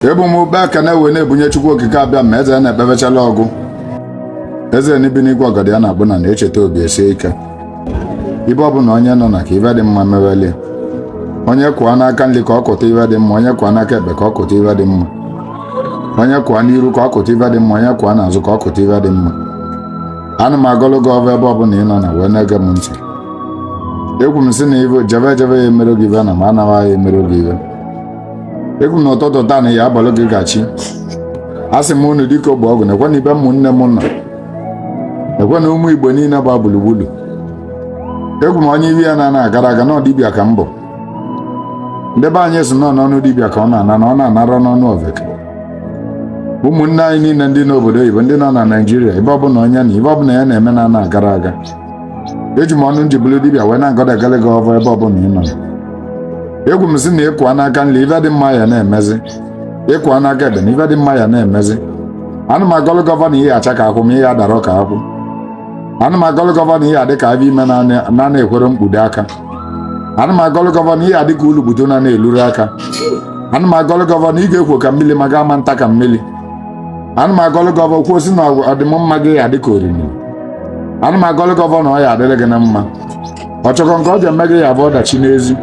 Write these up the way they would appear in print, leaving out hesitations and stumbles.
Ebu m ube aka na-ewe na-ebunye Chukwu okike abịa ma eze na-ekpebechala ọgụ. Eze n'ibi n'igwe ọgọdọ ya na-abụ na na-echeta obi esie ike. Ibe ọ bụ na onye nọ na ka ibe dị mma mewelie. Onye kwụọ n'aka nri ka ọ kụta ibe dị mma, onye kwụọ n'aka ekpe ka ọ kụta ibe dị mma. Onye kwụọ n'iru ka ọ kụta ibe dị mma, onye kwụọ n'azụ ka ọ kụta ibe dị mma. Ana m agọlụ gị ọva ebe ọ bụ na ị nọ na wee na-ege m ntị. Ekwu m sị na ibe jebe ya emere gị ibe na ma anaghị ya emere gị ibe. Ekwu m na ụtụtụ taa na ya abalị gị gachi. A sị m unu dịka ogbe ọgwụ na-ekwe na ibe ụmụnne m nọ. Ekwe na ụmụ Igbo niile gba gburugburu. Ekwu m onye iwe ya na agara aga na dibịa ka m bụ. Ndị be anyị si nọ n'ọnụ dibịa ka ọ na-ana na ọ na-anara n'ọnụ oveke. Ụmụnne anyị niile ndị n'obodo oyibo ndị nọ na Naịjirịa ibe ọbụla onye na ibe ọbụla ya na-eme na agara aga. Eji m ọnụ njibulu dibịa wee na-agọdagala gị ọva ebe ọbụla ị nọ. Egwu m sị na ịkwa n'aka nri ife dị mma ya na-emezi. Ịkwa n'aka ebe na ife dị mma ya na-emezi. Ana m agọlụ gọvanọ ihe acha ka akwụ ma ihe adara ka akwụ. Ana m agọlụ gọvanọ ihe adị ka abịa ime na-ekwere mkpudo aka. Ana m agọlụ gọvanọ ihe adị ka ulubuto na-eluru aka. Ana m agọlụ gọvanọ ị ga-ekwo ka mmiri ma ga ama nta ka mmiri. Ana m agọlụ gọvanọ kwuo si na ọdịmma gị ya dị ka oriri. Ana m agọlụ gọvanọ ọ ya adịrị gị na mma. Ọ chọkọ nke ọ ji eme gị ya bụ ọdachi n'ezi.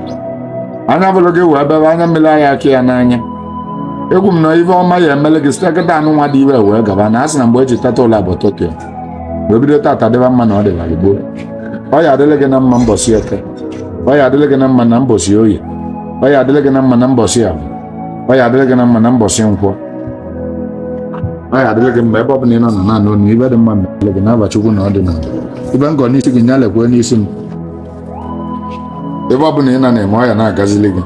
Anya bụrụ gị wee bebe anya mmiri anya aka ya n'anya. Egwu m na ife ọma ya emele gị site kịta anụ nwa dị iwe wee gaba na asị na mgbe eji tata ụlọ agbọtọtọ ya wee bido tata dịba mma na ọ dịba Igbo. Ọ ya adịrị gị na mma mbọsị eke. Ọ ya adịrị gị na mma na mbọsị oyi. Ọ ya adịrị gị na mma na mbọsị ahụ. Ọ ya adịrị gị na mma na mbọsị nkwọ. Ọ ya adịrị gị mma ebe ọ bụla ị nọ na naanị onu ibe dị mma mere gị n'aba Chukwu na ọ dị n'ala. Ibe ngọ n'isi gị nyalekwe n'isi m. Ebe ọ bụla ị nọ na-eme ọ ya na-agazili gị.